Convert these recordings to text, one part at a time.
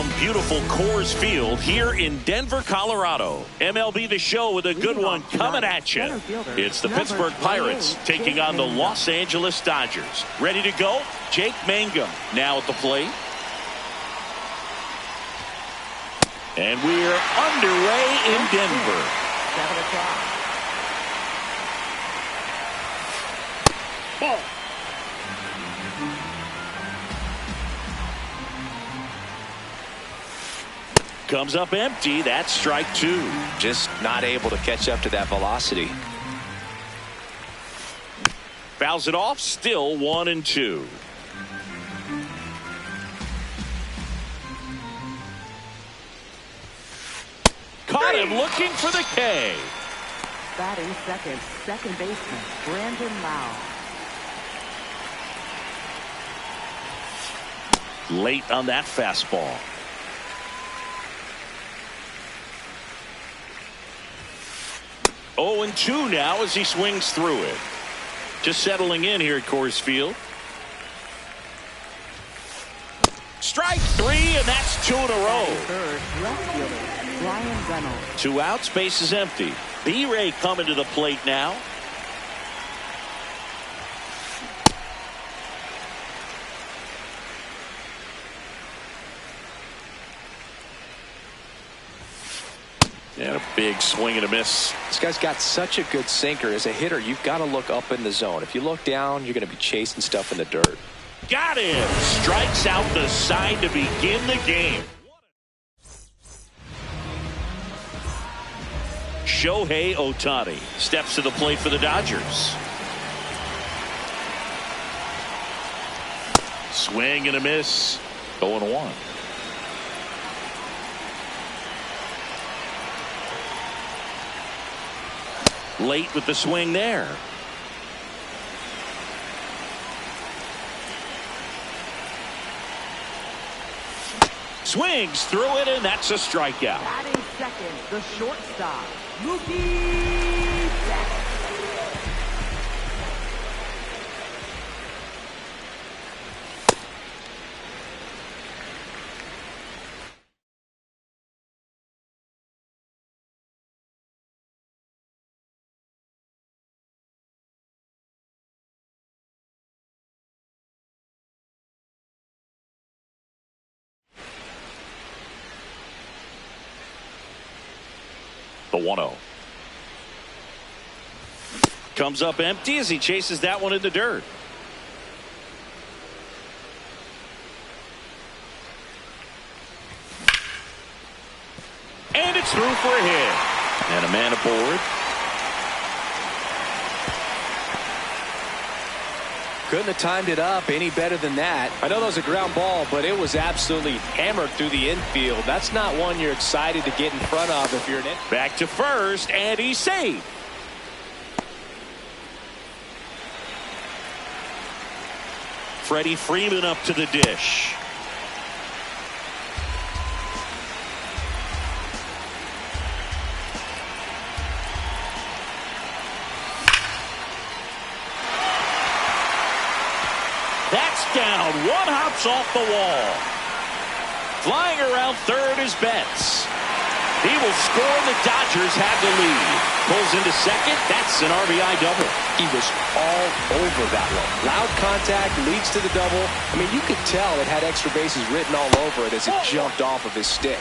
from beautiful Coors Field here in Denver, Colorado. MLB The Show with a good one coming at you. It's the Pittsburgh Pirates taking on the Los Angeles Dodgers. Ready to go? Jake Mangum now at the plate. And we're underway in Denver. 7 o'clock. Ball. Comes up empty. That's strike 2. Just not able to catch up to that velocity. Fouls it off. Still 1-2. Caught him looking for the K. Batting second, second baseman Brandon Lau. Late on that fastball. Oh, and 2 now as he swings through it. Just settling in here at Coors Field. Strike 3, and that's 2 in a row. Third, left fielder Brian Reynolds. 2 outs, base is empty. B-Ray coming to the plate now. And a big swing and a miss. This guy's got such a good sinker. As a hitter, you've got to look up in the zone. If you look down, you're going to be chasing stuff in the dirt. Got him. Strikes out the side to begin the game. Shohei Ohtani steps to the plate for the Dodgers. Swing and a miss. 0-1. Late with the swing there. Swings through it, and that's a strikeout. Batting second, the shortstop Mookie Betts. The 1-0. Comes up empty as he chases that one in the dirt. And it's through for a hit. And a man aboard. Couldn't have timed it up any better than that. I know that was a ground ball, but it was absolutely hammered through the infield. That's not one you're excited to get in front of if you're an in. Back to first, and he's safe. Freddie Freeman up to the dish. That's down. One hops off the wall. Flying around third is Betts. He will score. The Dodgers have the lead. Pulls into second. That's an RBI double. He was all over that one. Loud contact leads to the double. I mean, you could tell it had extra bases written all over it as it jumped off of his stick.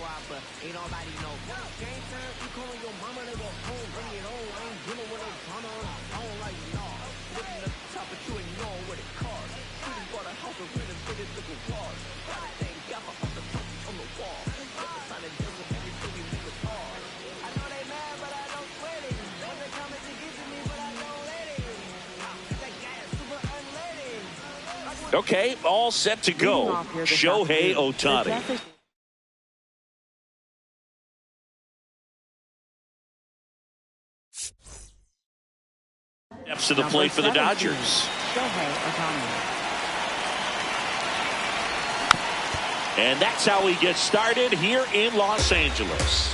squad, but ain't nobody know. Game time, you calling your mama to go home, bring it on. I ain't dealing with no drama on the phone like y'all. Looking at the top of you and you know what it costs. Shooting bought a house and really put it to the wall. Gotta thank God for all the trophies on the wall. Never sign a deal with everything we make it hard. I know they mad, but I don't sweat it. When they coming to get to me, but I don't let it. That guy is super unleaded. Okay, all set to go. Shohei Ohtani. Steps to the plate for the Dodgers. And that's how we get started here in Los Angeles.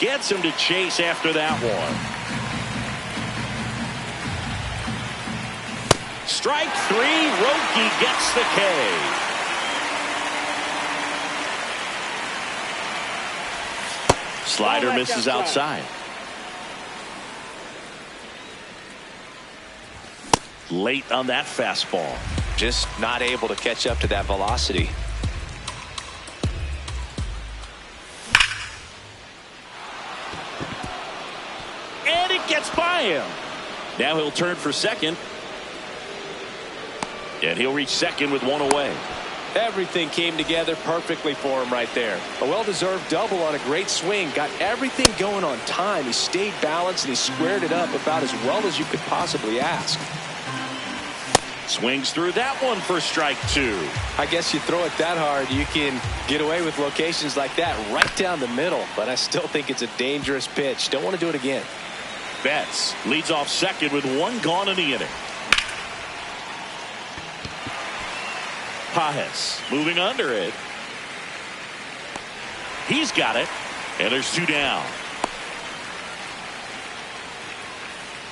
Gets him to chase after that one. Strike three, Roki gets the K. Slider misses outside. Late on that fastball. Just not able to catch up to that velocity. And it gets by him. Now he'll turn for second. And he'll reach second with one away. Everything came together perfectly for him right there. A well-deserved double on a great swing. Got everything going on time. He stayed balanced and he squared it up about as well as you could possibly ask. Swings through that one for strike two. I guess you throw it that hard, you can get away with locations like that right down the middle. But I still think it's a dangerous pitch. Don't want to do it again. Betts leads off second with one gone in the inning. Pages moving under it. He's got it. And there's two down.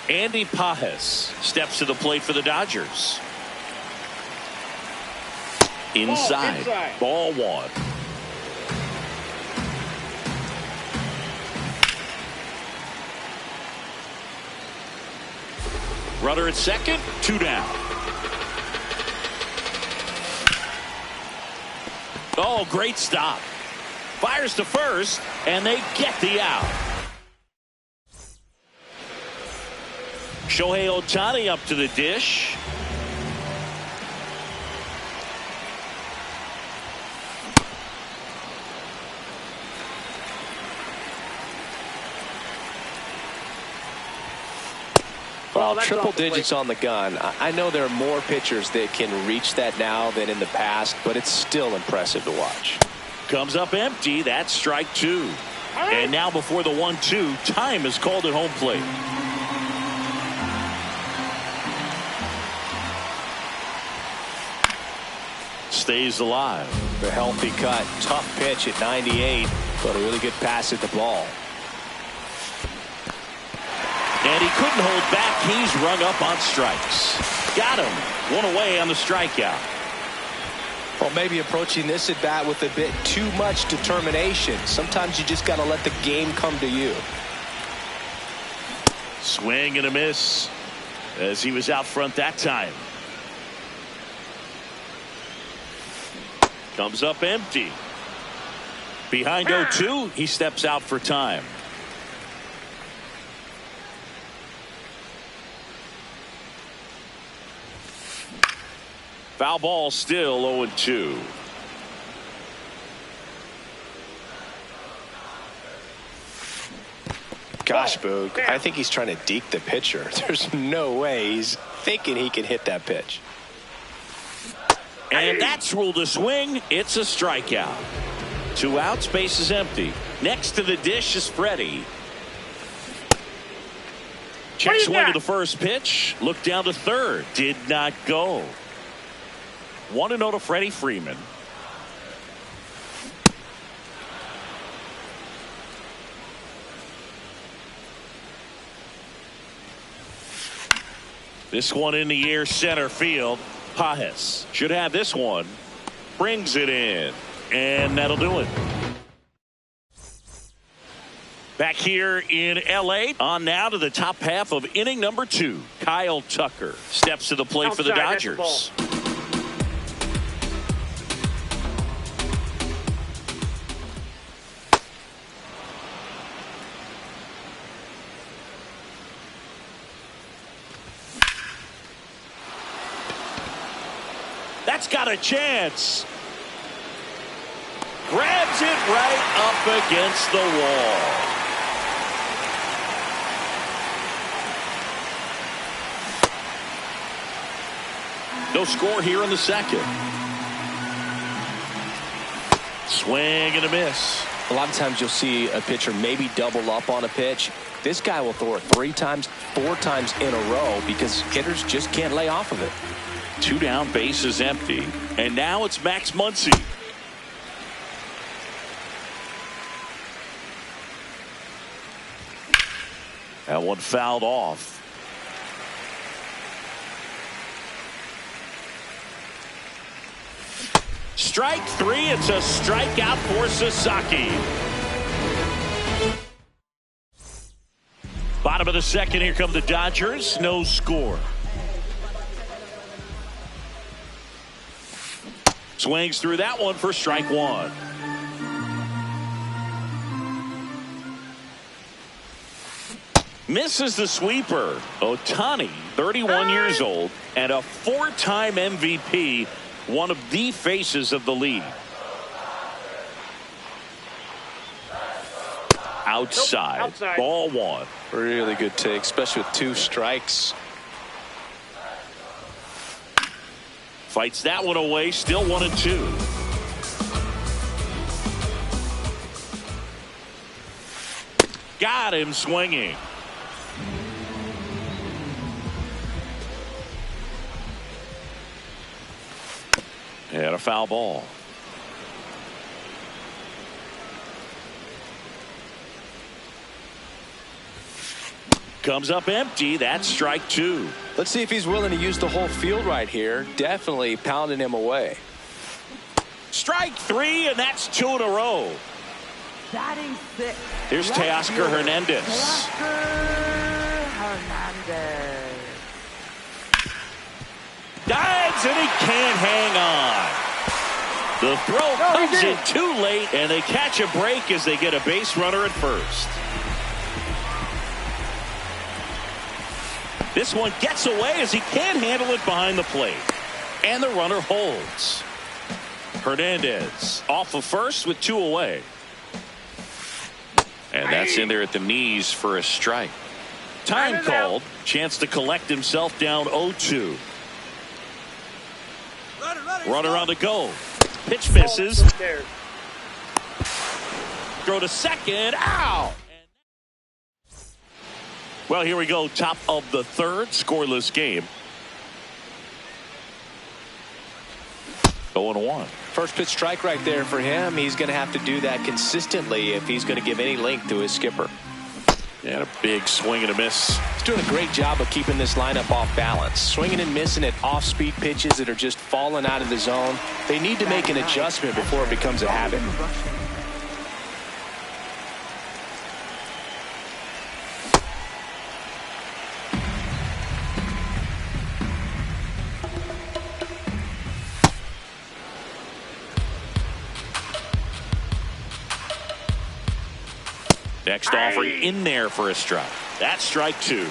Andy Pages steps to the plate for the Dodgers. Inside. Ball one. Runner at second, two down. Oh, great stop. Fires to first, and they get the out. Shohei Ohtani up to the dish. Well, triple digits on the gun. I know there are more pitchers that can reach that now than in the past, but it's still impressive to watch. Comes up empty. That's strike two. And now before the 1-2, time is called at home plate. Stays alive. The healthy cut. Tough pitch at 98, but a really good pass at the ball. And he couldn't hold back. He's rung up on strikes. Got him. One away on the strikeout. Well, maybe approaching this at bat with a bit too much determination. Sometimes you just got to let the game come to you. Swing and a miss as he was out front that time. Comes up empty. Behind 0-2, he steps out for time. Foul ball, still 0-2. Gosh, Boog, I think he's trying to deke the pitcher. There's no way he's thinking he can hit that pitch. And that's ruled a swing. It's a strikeout. 2 outs, base is empty. Next to the dish is Freddie. Check swing to the first pitch. Look down to third. Did not go. 1-0 to Freddie Freeman. This one in the air, center field. Pages should have this one. Brings it in. And that'll do it. Back here in L.A. On now to the top half of inning number 2. Kyle Tucker steps to the plate for the Dodgers. a chance. Grabs it right up against the wall. No score here in the second. Swing and a miss. A lot of times you'll see a pitcher maybe double up on a pitch. This guy will throw it 3 times, 4 times in a row because hitters just can't lay off of it. 2 down, base is empty. And now it's Max Muncy. That one fouled off. Strike 3. It's a strikeout for Sasaki. Bottom of the second. Here come the Dodgers. No score. Swings through that one for strike 1. Misses the sweeper. Ohtani, 31 years old and a 4-time MVP. One of the faces of the league. Outside. Ball 1. Really good take, especially with 2 strikes. Fights that one away. Still 1-2. Got him swinging. And a foul ball. Comes up empty. That's strike 2. Let's see if he's willing to use the whole field right here. Definitely pounding him away. Strike 3, and that's 2 in a row. Batting 6. Here's Teoscar Hernandez. Teoscar Hernandez. Dives, and he can't hang on. The throw comes in too late, and they catch a break as they get a base runner at first. This one gets away as he can't handle it behind the plate. And the runner holds. Hernandez off of first with 2 away. And that's in there at the knees for a strike. Time called. Chance to collect himself down 0-2. Runner on the go. Pitch misses. Throw to second. Ow! Well, here we go. Top of the third. Scoreless game. 0-1. First pitch strike right there for him. He's going to have to do that consistently if he's going to give any length to his skipper. And a big swing and a miss. He's doing a great job of keeping this lineup off balance. Swinging and missing at off-speed pitches that are just falling out of the zone. They need to make an adjustment before it becomes a habit. Next offering in there for a strike. That's strike 2.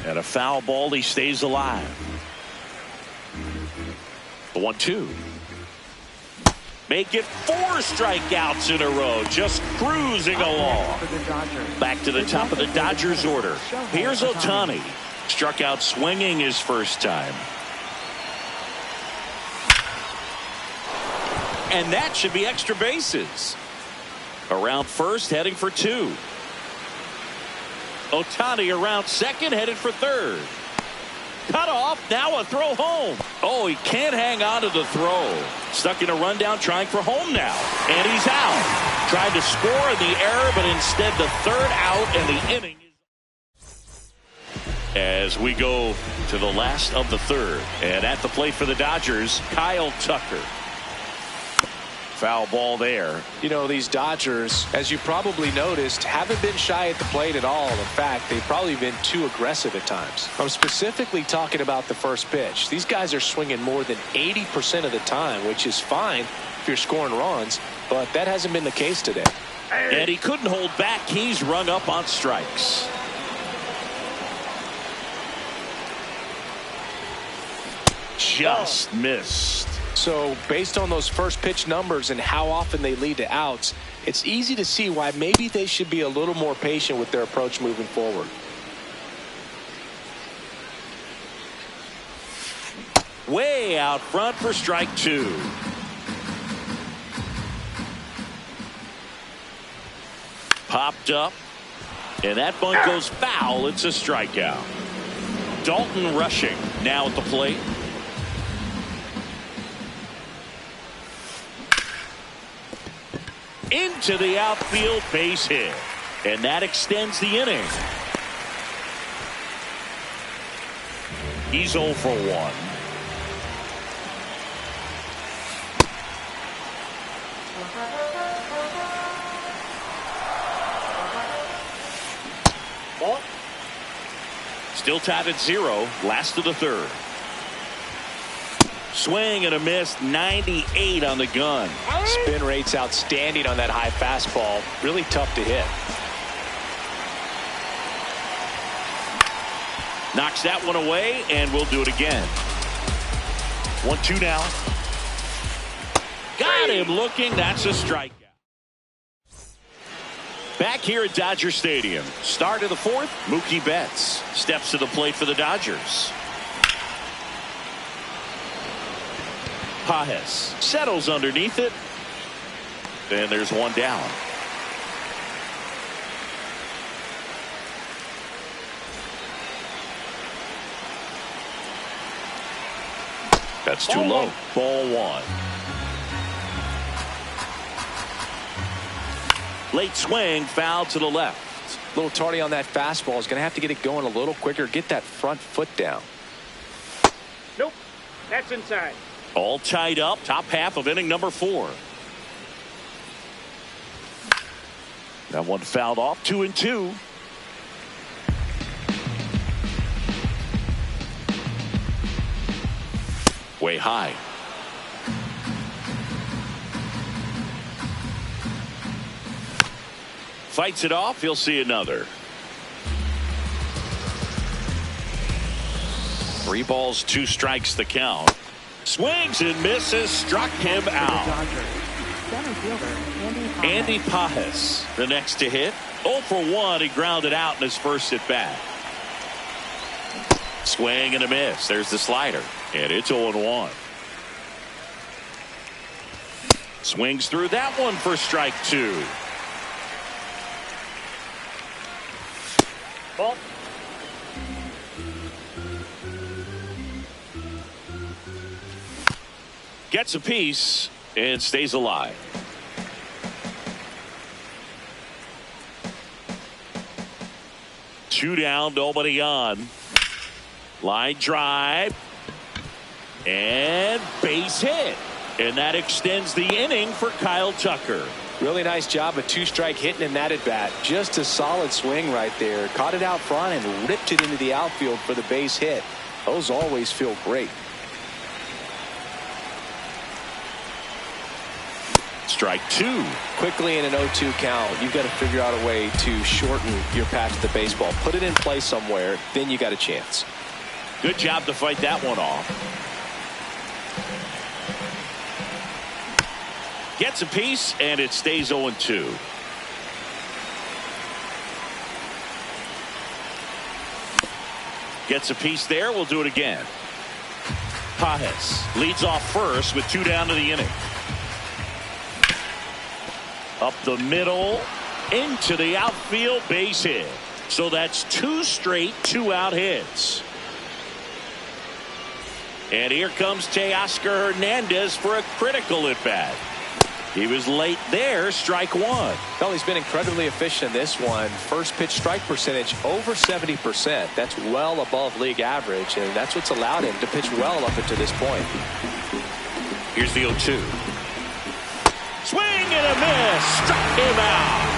And a foul ball. He stays alive. The 1-2. Make it 4 strikeouts in a row. Just cruising along. Back to the top of the Dodgers order. Here's Ohtani. Struck out swinging his first time. And that should be extra bases. Around first, heading for 2. Ohtani around second, headed for third. Cut off, now a throw home. Oh, he can't hang on to the throw. Stuck in a rundown, trying for home now. And he's out. Tried to score in the error, but instead the third out, and the inning is... As we go to the last of the third. And at the plate for the Dodgers, Kyle Tucker. Foul ball there. You know, these Dodgers, as you probably noticed, haven't been shy at the plate at all. In fact, they've probably been too aggressive at times. I'm specifically talking about the first pitch. These guys are swinging more than 80% of the time, which is fine if you're scoring runs, but that hasn't been the case today. And he couldn't hold back. He's rung up on strikes. just missed. So based on those first pitch numbers and how often they lead to outs, it's easy to see why maybe they should be a little more patient with their approach moving forward. Way out front for strike two. Popped up, and that bunt goes foul. It's a strikeout. Dalton rushing now at the plate. Into the outfield, base hit, and that extends the inning. He's 0 for 1. Still tied at 0. Last of the third. Swing and a miss. 98 on the gun. Spin rate's outstanding on that high fastball. Really tough to hit. Knocks that one away, and we'll do it again. 1-2 now. Got him looking. That's a strikeout. Back here at Dodger Stadium. Start of the fourth. Mookie Betts steps to the plate for the Dodgers. Pajes settles underneath it. And there's one down. That's too low. Ball one. Late swing, foul to the left. A little tardy on that fastball. Is going to have to get it going a little quicker. Get that front foot down. Nope, that's inside. All tied up. Top half of inning number 4. That one fouled off. 2-2. Way high. Fights it off. He'll see another. 3 balls, 2 strikes the count. Swings and misses. Struck him out. Center fielder Andy Pajes, the next to hit. 0 for 1. He grounded out in his first at bat. Swing and a miss. There's the slider. And it's 0-1. Swings through that one for strike 2. Ball. Gets a piece and stays alive. Two down, nobody on. Line drive. And base hit. And that extends the inning for Kyle Tucker. Really nice job of 2-strike hitting in that at bat. Just a solid swing right there. Caught it out front and ripped it into the outfield for the base hit. Those always feel great. Strike 2. Quickly in an 0-2 count, you've got to figure out a way to shorten your path to the baseball. Put it in play somewhere, then you got a chance. Good job to fight that one off. Gets a piece, and it stays 0-2. Gets a piece there. We'll do it again. Pajes leads off first with 2 down to the inning. Up the middle, into the outfield, base hit. So that's 2 straight 2-out hits. And here comes Teoscar Hernandez for a critical at bat. He was late there. Strike 1. Well, he's been incredibly efficient in this one. First pitch strike percentage over 70%. That's well above league average, and that's what's allowed him to pitch well up until this point. Here's the 0-2. Swing and a miss. Struck him out.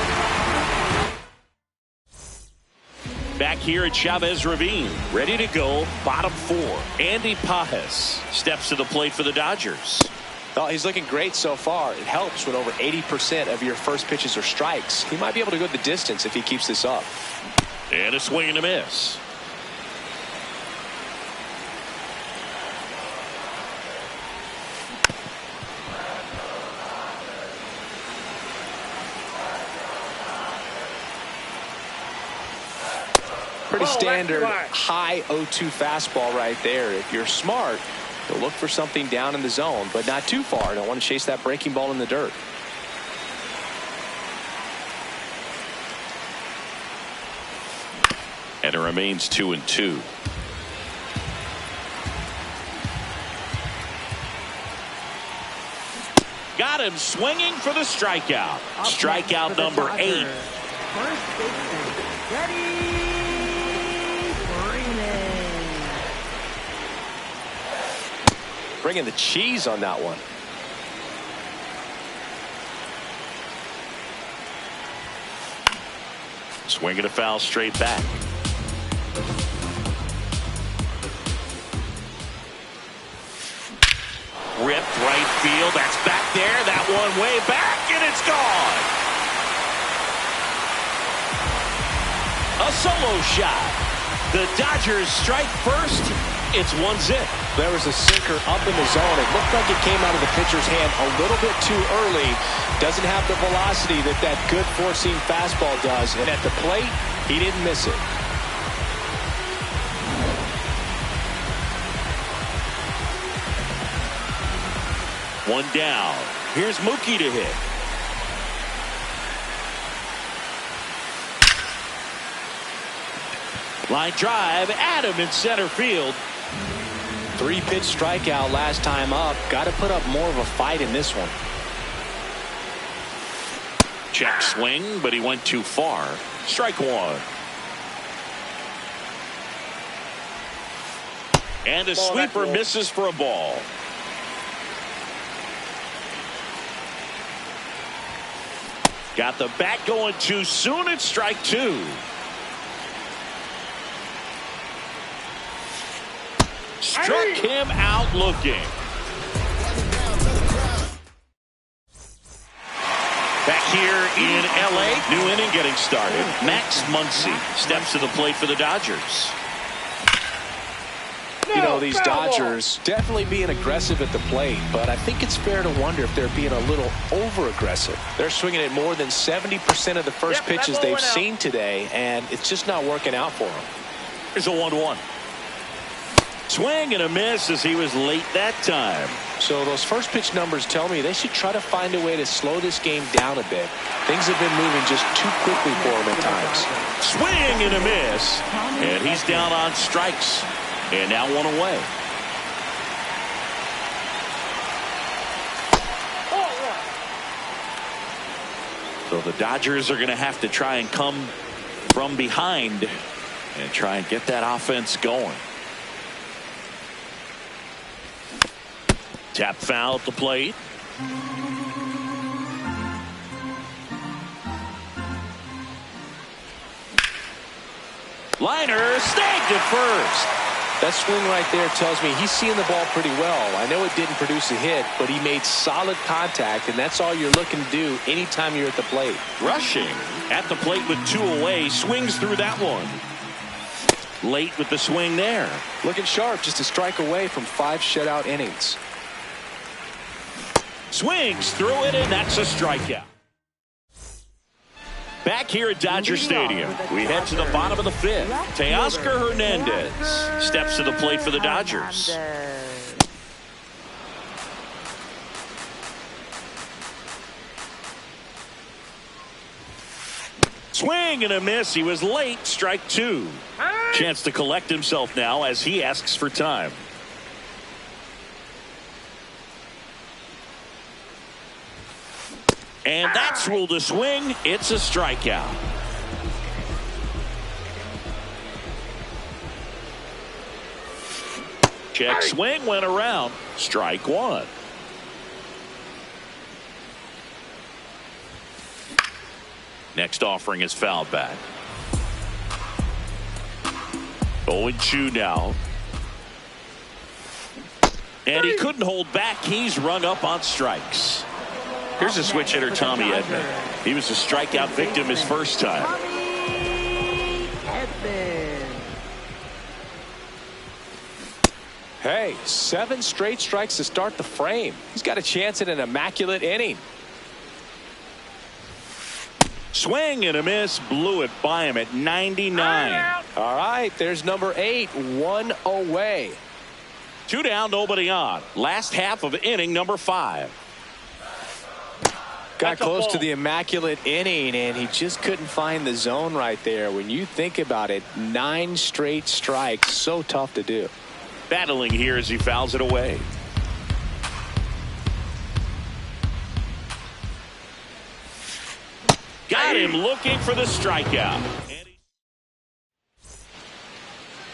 Back here at Chavez Ravine, ready to go. Bottom 4. Andy Pajes steps to the plate for the Dodgers. Well, he's looking great so far. It helps when over 80% of your first pitches are strikes. He might be able to go the distance if he keeps this up. And a swing and a miss. Pretty Oh, standard that's high 0-2 fastball right there. If you're smart, you'll look for something down in the zone, but not too far. Don't want to chase that breaking ball in the dirt. And it remains 2-2. Got him swinging for the strikeout. Strikeout number 8. First baseman, Freddie Freeman. Bringing the cheese on that one. Swinging a foul straight back. Ripped right field. That's back there. That one way back, and it's gone. A solo shot. The Dodgers strike first. It's 1-0. There was a sinker up in the zone. It looked like it came out of the pitcher's hand a little bit too early. Doesn't have the velocity that good four-seam fastball does. And at the plate, he didn't miss it. One down. Here's Mookie to hit. Line drive, Adam in center field. 3-pitch strikeout last time up. Got to put up more of a fight in this one. Check swing, but he went too far. Strike one. And a sweeper misses for a ball. Got the bat going too soon. It's strike two. Struck him out looking. Back here in L.A., new inning getting started. Max Muncy steps to the plate for the Dodgers. You know, these Dodgers definitely being aggressive at the plate, but I think it's fair to wonder if they're being a little over-aggressive. They're swinging at more than 70% of the first pitches they've seen today, and it's just not working out for them. Here's a 1-1. Swing and a miss as he was late that time. So those first pitch numbers tell me they should try to find a way to slow this game down a bit. Things have been moving just too quickly for him at times. Swing and a miss. And he's down on strikes. And now one away. So the Dodgers are going to have to try and come from behind and try and get that offense going. Tap foul at the plate. Liner snagged at first. That swing right there tells me he's seeing the ball pretty well. I know it didn't produce a hit, but he made solid contact, and that's all you're looking to do anytime you're at the plate. Rushing at the plate with two away, swings through that one. Late with the swing there. Looking sharp, just a strike away from 5 shutout innings. Swings through it, and that's a strikeout. Back here at Dodger Stadium, we head to the bottom of the 5th. Teoscar Hernandez steps to the plate for the Dodgers. Swing and a miss. He was late. Strike two. Chance to collect himself now as he asks for time. And that's ruled a swing. It's a strikeout. Check swing, went around. Strike one. Next offering is fouled back. 0-2 now. And he couldn't hold back. He's rung up on strikes. Here's a switch hitter, Tommy Edman. He was a strikeout victim his first time. Hey, 7 straight strikes to start the frame. He's got a chance at an immaculate inning. Swing and a miss, blew it by him at 99. All right, there's number 8, 1 away. 2 down, nobody on. Last half of inning number 5. Got close to the immaculate inning, and he just couldn't find the zone right there. When you think about it, 9 straight strikes, so tough to do. Battling here as he fouls it away. Got him looking for the strikeout.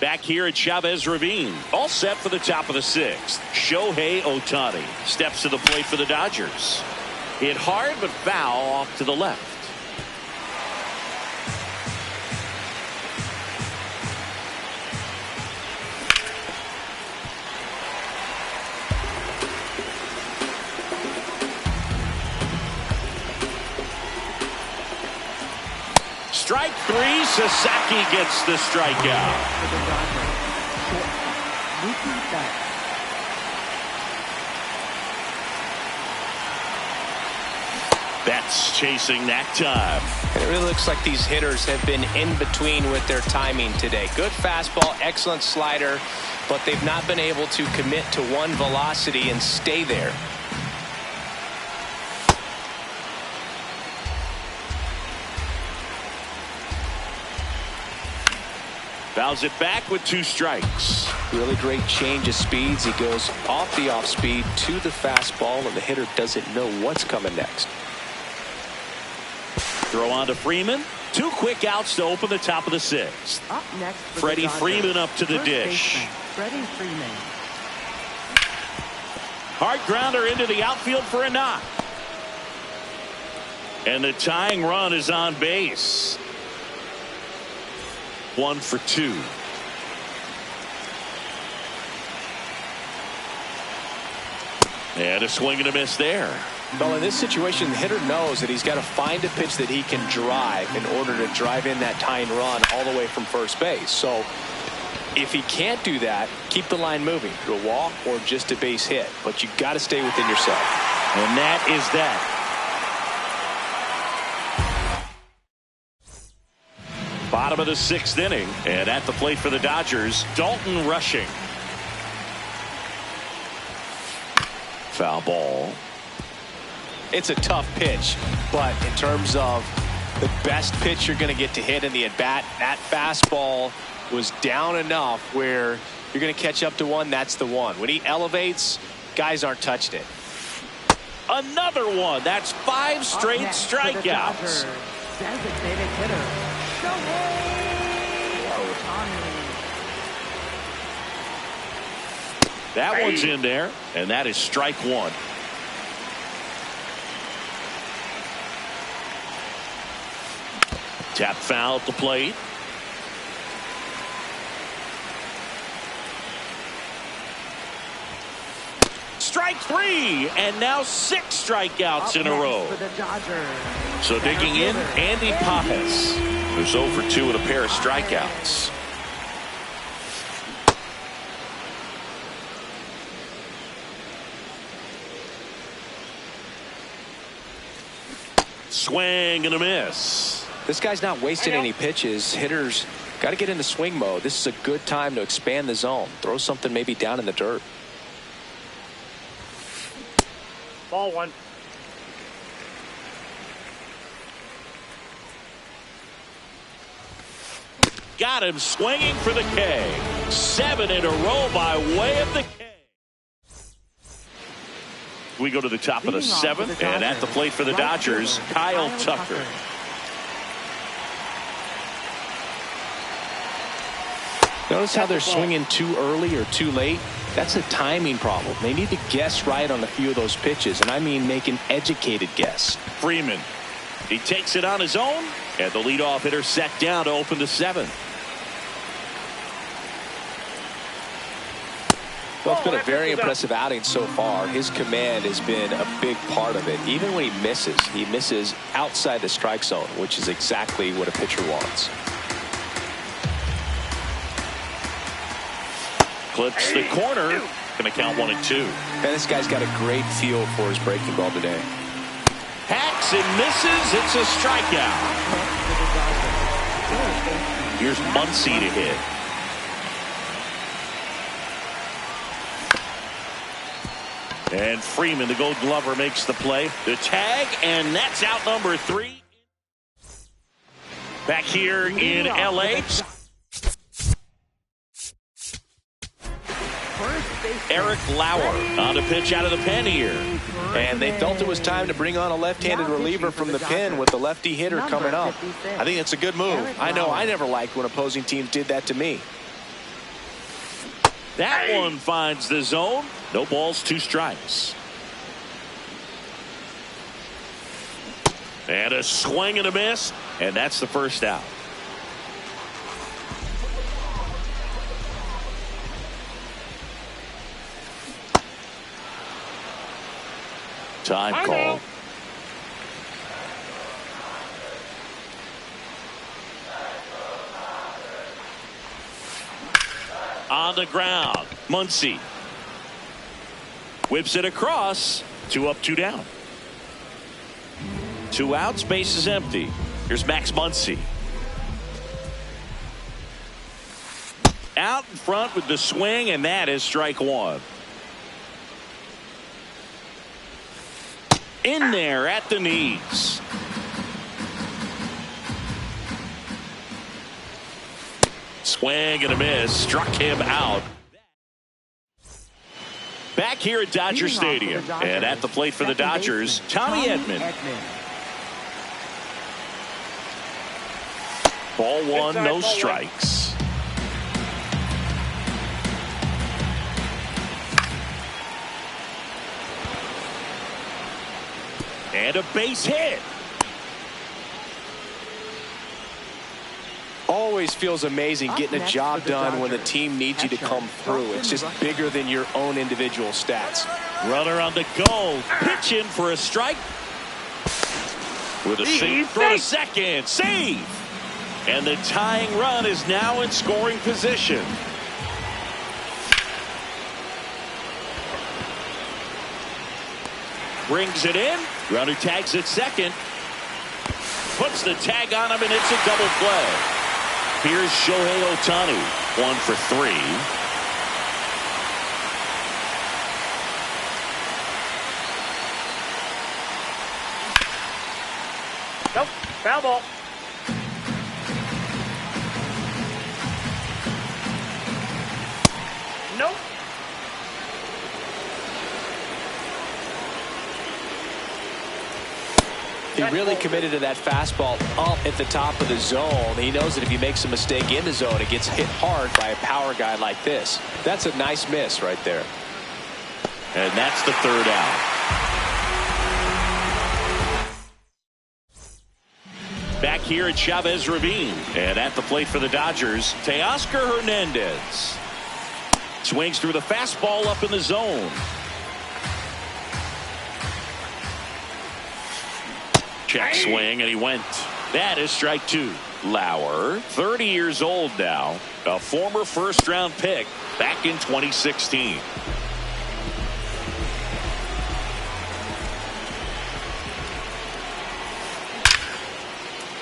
Back here at Chavez Ravine. All set for the top of the 6th. Shohei Ohtani steps to the plate for the Dodgers. Hit hard but foul off to the left. Strike 3. Sasaki gets the strikeout. That's chasing that time. And it really looks like these hitters have been in between with their timing today. Good fastball, excellent slider, but they've not been able to commit to one velocity and stay there. Fouls it back with 2 strikes. Really great change of speeds. He goes off the off speed to the fastball, and the hitter doesn't know what's coming next. Throw on to Freeman. 2 quick outs to open the top of the 6th. Up next, Freddie Freeman up to the dish. Freddie Freeman. Hard grounder into the outfield for a knock. And the tying run is on base. 1 for 2. And a swing and a miss there. Well, in this situation, the hitter knows that he's got to find a pitch that he can drive in order to drive in that tying run all the way from first base. So if he can't do that, keep the line moving to a walk or just a base hit. But you've got to stay within yourself. And that is that. Bottom of the 6th inning, and at the plate for the Dodgers, Dalton Rushing. Foul ball. It's a tough pitch, but in terms of the best pitch you're going to get to hit in the at-bat, that fastball was down enough where you're going to catch up to one. That's the one. When he elevates, guys aren't touching it. Another one. That's 5 straight strikeouts. Designated hitter, Shohei Ohtani. That one's in there, and that is strike 1. Tap foul at the plate. Strike 3, and now 6 strikeouts in a row. So digging in, Andy Pajes, who's 0 for 2 with a pair of strikeouts. Swing and a miss. This guy's not wasting any pitches. Hitters got to get into swing mode. This is a good time to expand the zone. Throw something maybe down in the dirt. Ball 1. Got him swinging for the K. 7 in a row by way of the K. We go to the top of the 7th, and at the plate for the Dodgers, Kyle Tucker. Notice how they're swinging too early or too late? That's a timing problem. They need to guess right on a few of those pitches, and I mean make an educated guess. Freeman. He takes it on his own, and the leadoff hitter set down to open the 7th. Well, it's been a very impressive outing so far. His command has been a big part of it. Even when he misses outside the strike zone, which is exactly what a pitcher wants. Clips the corner. Going to count 1 and 2. And this guy's got a great feel for his breaking ball today. Hacks and misses. It's a strikeout. Here's Muncy to hit. And Freeman, the Gold Glover, makes the play. The tag, and that's out number 3. Back here in L.A., Eric Lauer on the pitch out of the pen here. And they felt it was time to bring on a left-handed reliever from the pen with the lefty hitter coming up. I think it's a good move. I know I never liked when opposing teams did that to me. That one finds the zone. No balls, 2 strikes. And a swing and a miss, and that's the first out. Time call. On the ground, Muncy whips it across. 2 up, 2 down. 2 outs, base is empty. Here's Max Muncy. Out in front with the swing, and that is strike 1. In there at the knees. Swing and a miss. Struck him out. Back here at Dodger Stadium. And at the plate for the Dodgers, Tommy Edman. Ball 1, no strikes. And a base hit. Always feels amazing getting a job done when the team needs you to come through. It's just bigger than your own individual stats. Runner on the go. Pitching for a strike. With a save for a second. Save. And the tying run is now in scoring position. Brings it in. Runner tags at second. Puts the tag on him, and it's a double play. Here's Shohei Ohtani, 1 for 3. Nope. Foul ball. Nope. He really committed to that fastball up at the top of the zone. He knows that if he makes a mistake in the zone, it gets hit hard by a power guy like this. That's a nice miss right there. And that's the 3rd out. Back here at Chavez Ravine. And at the plate for the Dodgers, Teoscar Hernandez. Swings through the fastball up in the zone. Check swing, and he went. That is strike 2. Lauer, 30 years old now, a former first-round pick back in 2016.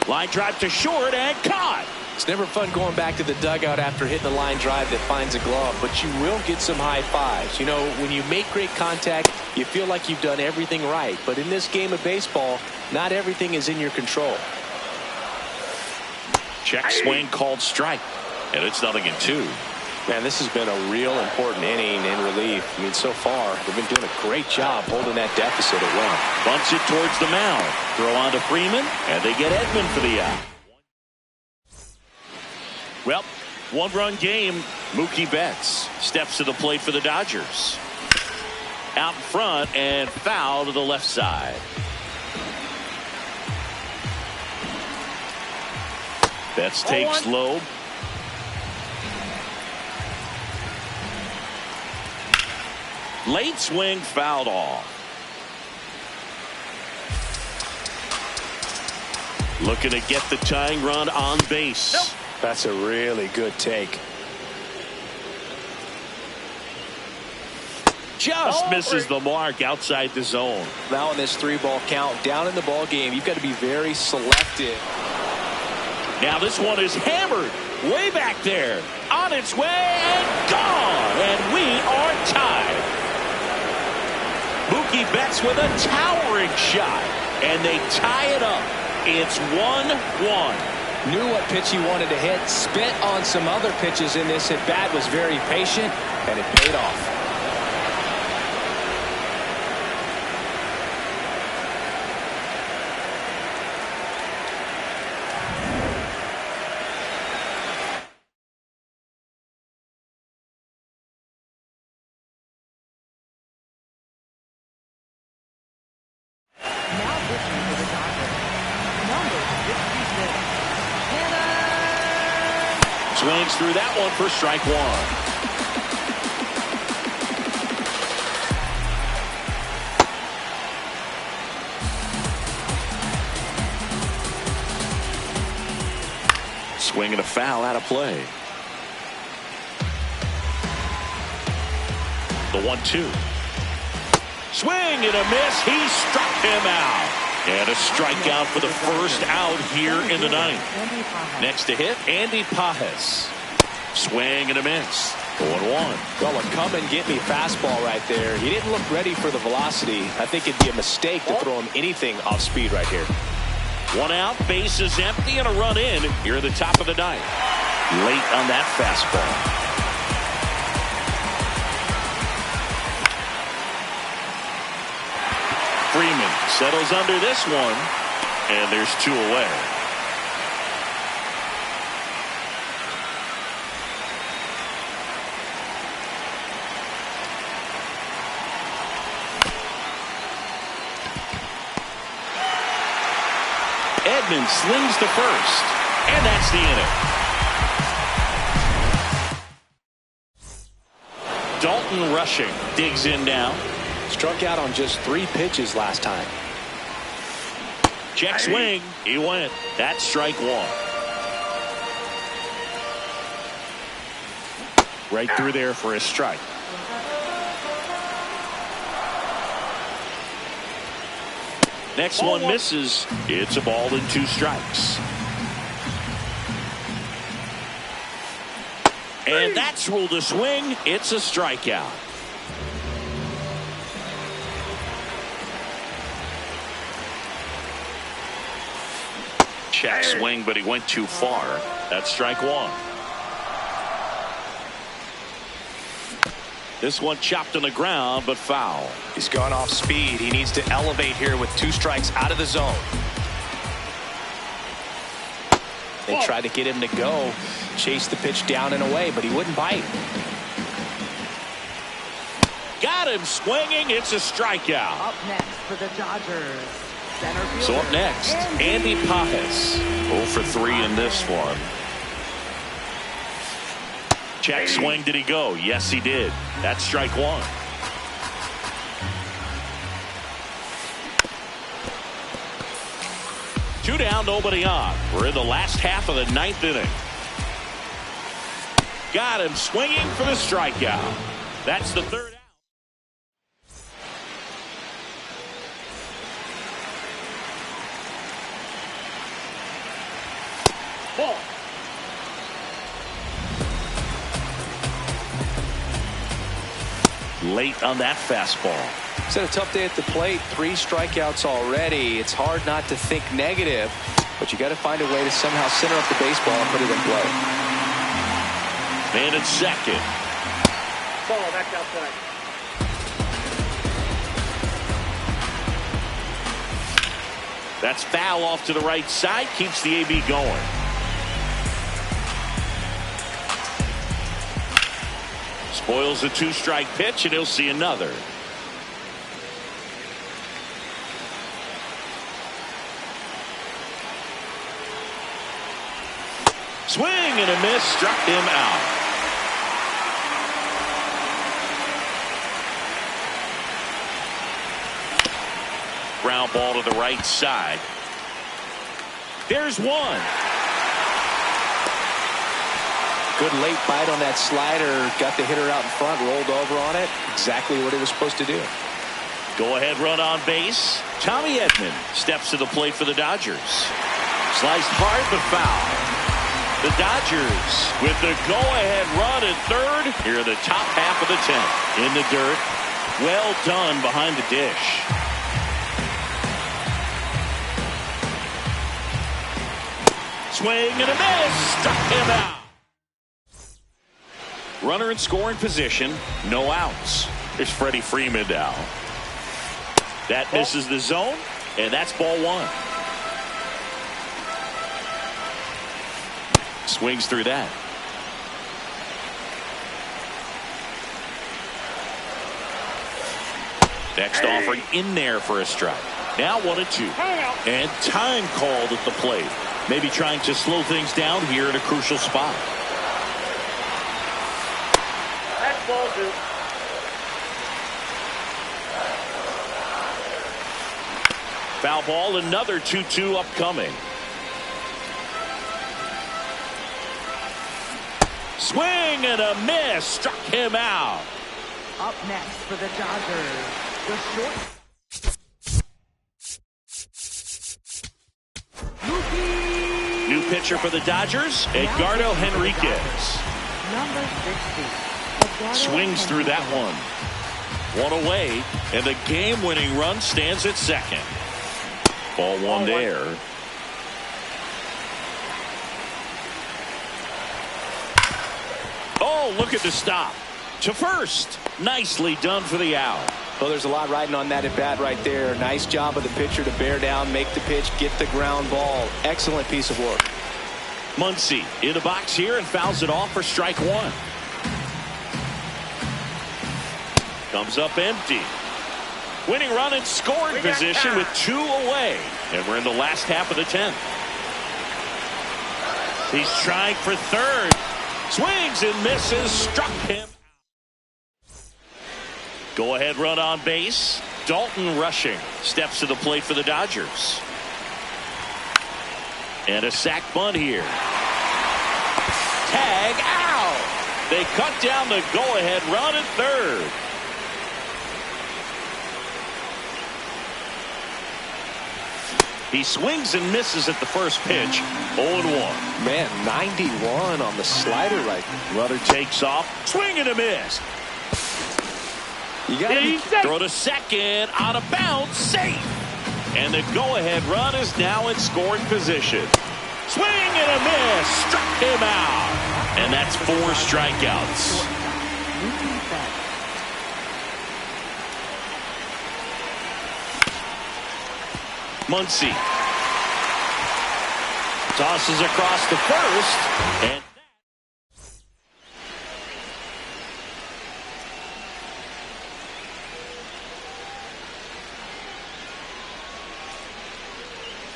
Line drive to short and caught. It's never fun going back to the dugout after hitting a line drive that finds a glove, but you will get some high fives. You know, when you make great contact, you feel like you've done everything right. But in this game of baseball, not everything is in your control. Check swing called strike, and it's 0-2. Man, this has been a real important inning in relief. I mean, so far, they've been doing a great job holding that deficit at 1. Bunts it towards the mound. Throw on to Freeman, and they get Edman for the out. Well, 1-run game. Mookie Betts steps to the plate for the Dodgers. Out in front and foul to the left side. Betts takes low. Late swing fouled off. Looking to get the tying run on base. Nope. That's a really good take. just misses the mark outside the zone. Now in this 3-ball count, down in the ball game, you've got to be very selective. Now this one is hammered way back there. On its way and gone. And we are tied. Mookie Betts with a towering shot. And they tie it up. It's 1-1. Knew what pitch he wanted to hit. Spent on some other pitches in this at-bat. Was very patient. And it paid off. Swings through that one for strike one. Swing and a foul out of play. The 1-2. Swing and a miss. He struck him out. And a strikeout for the first out here in the ninth. Next to hit, Andy Pajes. Swing and a miss. 0-1. Well, a come-and-get-me fastball right there. He didn't look ready for the velocity. I think it'd be a mistake to throw him anything off speed right here. One out, base is empty, and a run in here at the top of the ninth. Late on that fastball. Freeman settles under this one, and there's 2 away. Edmonds slings to first, and that's the inning. Dalton rushing, digs in now. Struck out on just 3 pitches last time. Check swing. He went. That's strike one. Right through there for a strike. Next one misses. It's a ball and 2 strikes. And that's ruled a swing. It's a strikeout. Check swing, but he went too far. That's strike one. This one chopped on the ground, but foul. He's gone off speed. He needs to elevate here with 2 strikes out of the zone. They tried to get him to go, chase the pitch down and away, but he wouldn't bite. Got him swinging. It's a strikeout. Up next for the Dodgers. So up next, Andy Pajes. 0 for 3 in this one. Check swing. Did he go? Yes, he did. That's strike one. Two down, nobody on. We're in the last half of the 9th inning. Got him swinging for the strikeout. That's the 3rd out. Ball. Late on that fastball. It's had a tough day at the plate. 3 strikeouts already. It's hard not to think negative, but you got to find a way to somehow center up the baseball and put it in play. Man at second. Ball back outside. That's foul off to the right side. Keeps the AB going. Spoils a 2-strike pitch, and he'll see another. Swing and a miss, struck him out. Ground ball to the right side. There's one. Good late bite on that slider. Got the hitter out in front, rolled over on it. Exactly what he was supposed to do. Go-ahead run on base. Tommy Edman steps to the plate for the Dodgers. Sliced hard but foul. The Dodgers with the go-ahead run at third. Here in the top half of the 10th. In the dirt. Well done behind the dish. Swing and a miss. Struck him out. Runner in scoring position. No outs. There's Freddie Freeman now. That misses the zone, and that's ball one. Swings through that. Next offering in there for a strike. Now 1-2. And time called at the plate. Maybe trying to slow things down here in a crucial spot. That's ball two. Foul ball, another 2-2 upcoming. Swing and a miss. Struck him out. Up next for the Dodgers, the short. New pitcher for the Dodgers, Edgardo Henriquez. Number 60. Swings through that one. One away, and the game-winning run stands at second. Ball one there. Oh, look at the stop. To first. Nicely done for the out. Well, there's a lot riding on that at bat right there. Nice job of the pitcher to bear down, make the pitch, get the ground ball. Excellent piece of work. Muncy in the box here and fouls it off for strike one. Comes up empty. Winning run in scoring position with 2 away. And we're in the last half of the 10th. He's trying for third. Swings and misses. Struck him. Go-ahead run on base. Dalton Rushing steps to the plate for the Dodgers. And a sac bunt here. Tag out. They cut down the go-ahead run at third. He swings and misses at the first pitch. 0-1. Man, 91 on the slider right there. Runner takes off. Swing and a miss. You got to throw to second. Out of bounds. Safe. And the go-ahead run is now in scoring position. Swing and a miss. Struck him out. And that's 4 strikeouts. Muncy tosses across the first, and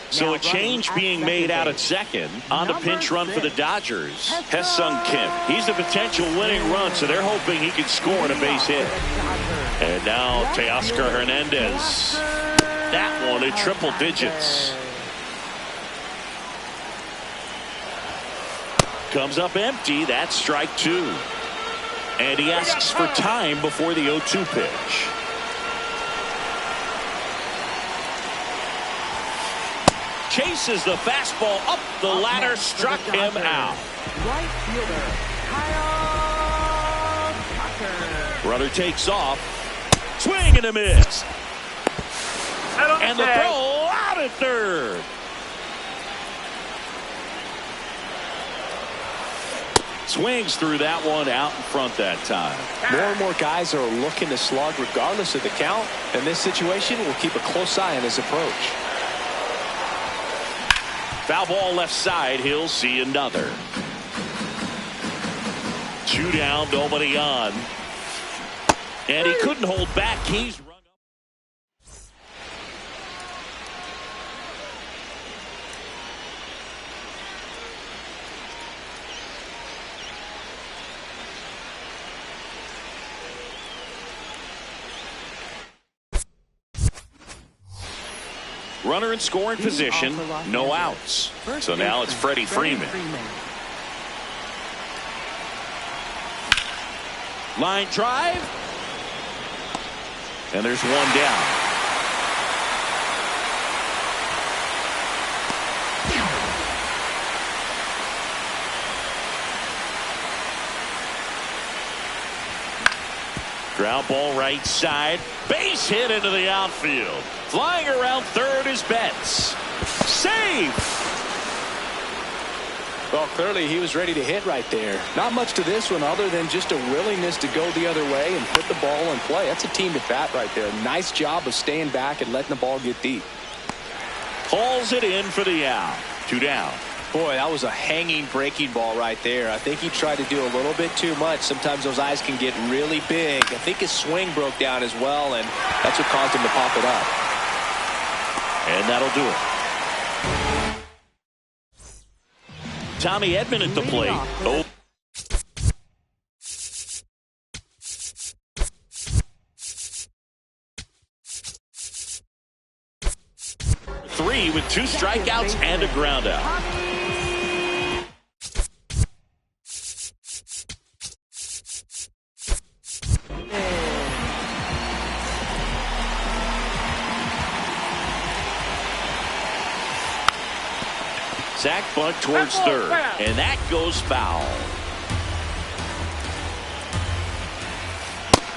so a change being made out at second on the pinch run for the Dodgers. Ha-Seong Kim. He's a potential winning run, so they're hoping he can score on a base hit. And now Teoscar Hernandez. That one in triple digits. Comes up empty. That's strike 2. And he asks for time before the 0-2 pitch. Chases the fastball up the ladder. Struck him out. Right fielder, Kyle Tucker. Runner takes off. Swing and a miss. And the throw out at third. Swings through that one out in front that time. More and more guys are looking to slug regardless of the count. In this situation, we'll keep a close eye on his approach. Foul ball left side. He'll see another. 2 down, nobody on. And he couldn't hold back. He's run up. Runner in scoring position, no outs. So now it's Freddie Freeman. Line drive. And there's one down. Ground ball right side. Base hit into the outfield. Flying around third is Betts. Save! Well, clearly he was ready to hit right there. Not much to this one other than just a willingness to go the other way and put the ball in play. That's a team at bat right there. Nice job of staying back and letting the ball get deep. Pulls it in for the out. 2 down. Boy, that was a hanging breaking ball right there. I think he tried to do a little bit too much. Sometimes those eyes can get really big. I think his swing broke down as well, and that's what caused him to pop it up. And that'll do it. Tommy Edman at the plate. Oh. Three with 2 strikeouts and a ground out. Sack bunt towards third, and that goes foul.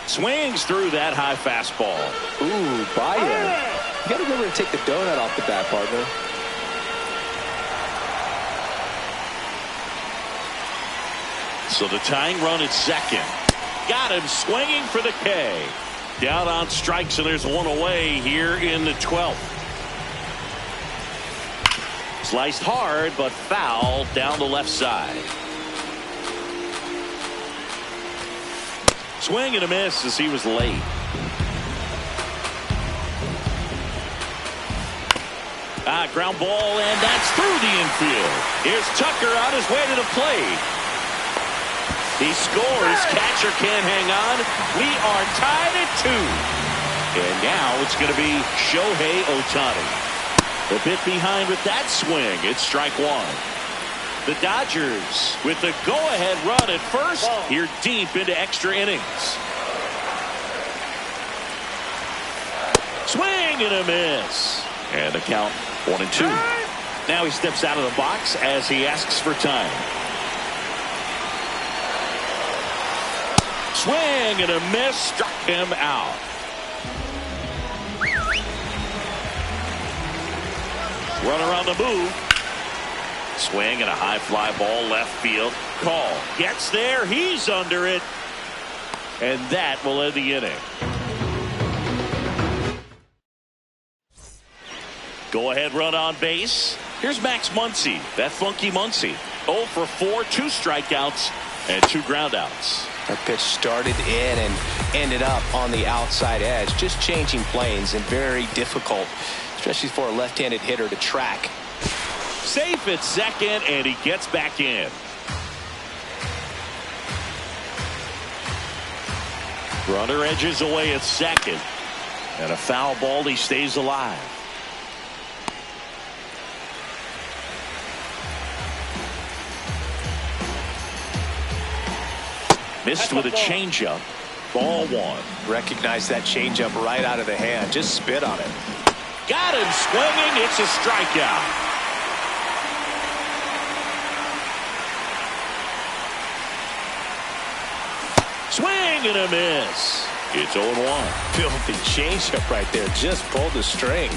Swings through that high fastball. Ooh, buy-in. You got to remember to take the donut off the bat, partner. So the tying run at second. Got him swinging for the K. Down on strikes, and there's one away here in the 12th. Sliced hard, but foul down the left side. Swing and a miss as he was late. Ground ball, and that's through the infield. Here's Tucker on his way to the plate. He scores. Catcher can't hang on. We are tied at 2. And now it's going to be Shohei Ohtani. A bit behind with that swing. It's strike 1. The Dodgers with the go-ahead run at first. Here deep into extra innings. Swing and a miss. And the count 1-2. Now he steps out of the box as he asks for time. Swing and a miss. Struck him out. Runner on the move. Swing and a high fly ball left field. Call. Gets there. He's under it. And that will end the inning. Go ahead run on base. Here's Max Muncy. That funky Muncy. 0 for 4, 2 strikeouts, and 2 groundouts. That pitch started in and ended up on the outside edge. Just changing planes and very difficult, especially for a left-handed hitter to track. Safe at second, and he gets back in. Runner edges away at second. And a foul ball, he stays alive. Missed with a changeup. Ball 1. Recognize that changeup right out of the hand. Just spit on it. Got him swinging. It's a strikeout. Swing and a miss. It's 0-1. Filthy changeup right there. Just pulled the string.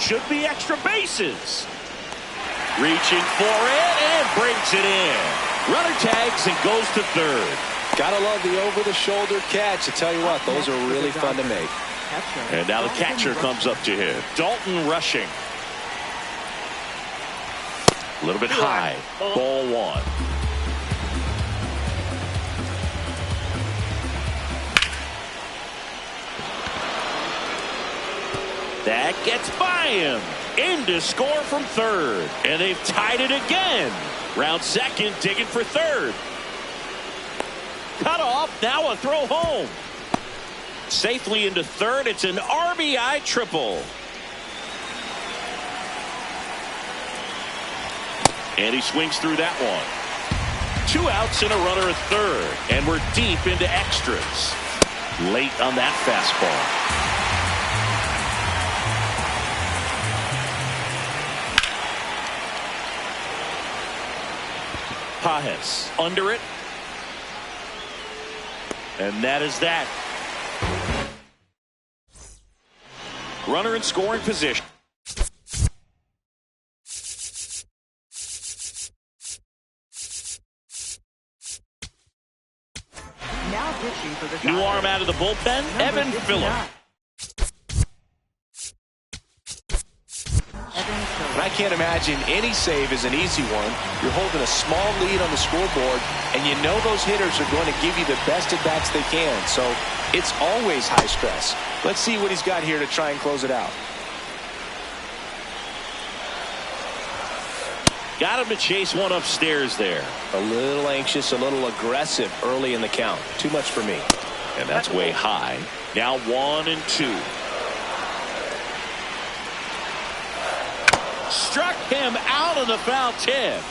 Should be extra bases. Reaching for it and brings it in. Runner tags and goes to third. Gotta love the over-the-shoulder catch. I tell you what, those are really fun to make. And now the catcher comes up to him. Dalton rushing. A little bit high. Ball 1. That gets by him. In to score from third. And they've tied it again. Round second, digging for third. Cut off, now a throw home. Safely into third. It's an RBI triple. And he swings through that one. 2 outs and a runner at third, and we're deep into extras. Late on that fastball. Pajes under it. And that is that. Runner in scoring position. Now pitching for the New arm out of the bullpen, Evan Phillip. And I can't imagine any save is an easy one. You're holding a small lead on the scoreboard, and you know those hitters are going to give you the best at-bats they can. So it's always high stress. Let's see what he's got here to try and close it out. Got him to chase one upstairs there. A little anxious, a little aggressive early in the count. Too much for me. And that's way high. Now 1-2. Struck him out of the foul tip.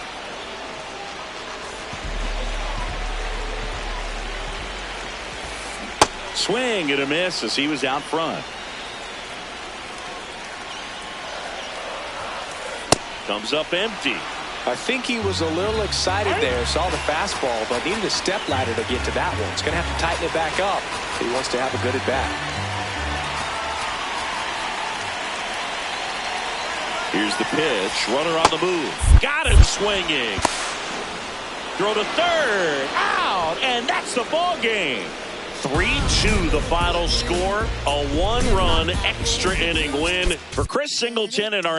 Swing and a miss as he was out front. Comes up empty. I think he was a little excited there, saw the fastball, but needed a step ladder to get to that one. He's going to have to tighten it back up if he wants to have a good at-bat. Here's the pitch. Runner on the move. Got him swinging. Throw to third. Out. And that's the ball game. 3-2 the final score. A 1-run extra inning win for Chris Singleton and our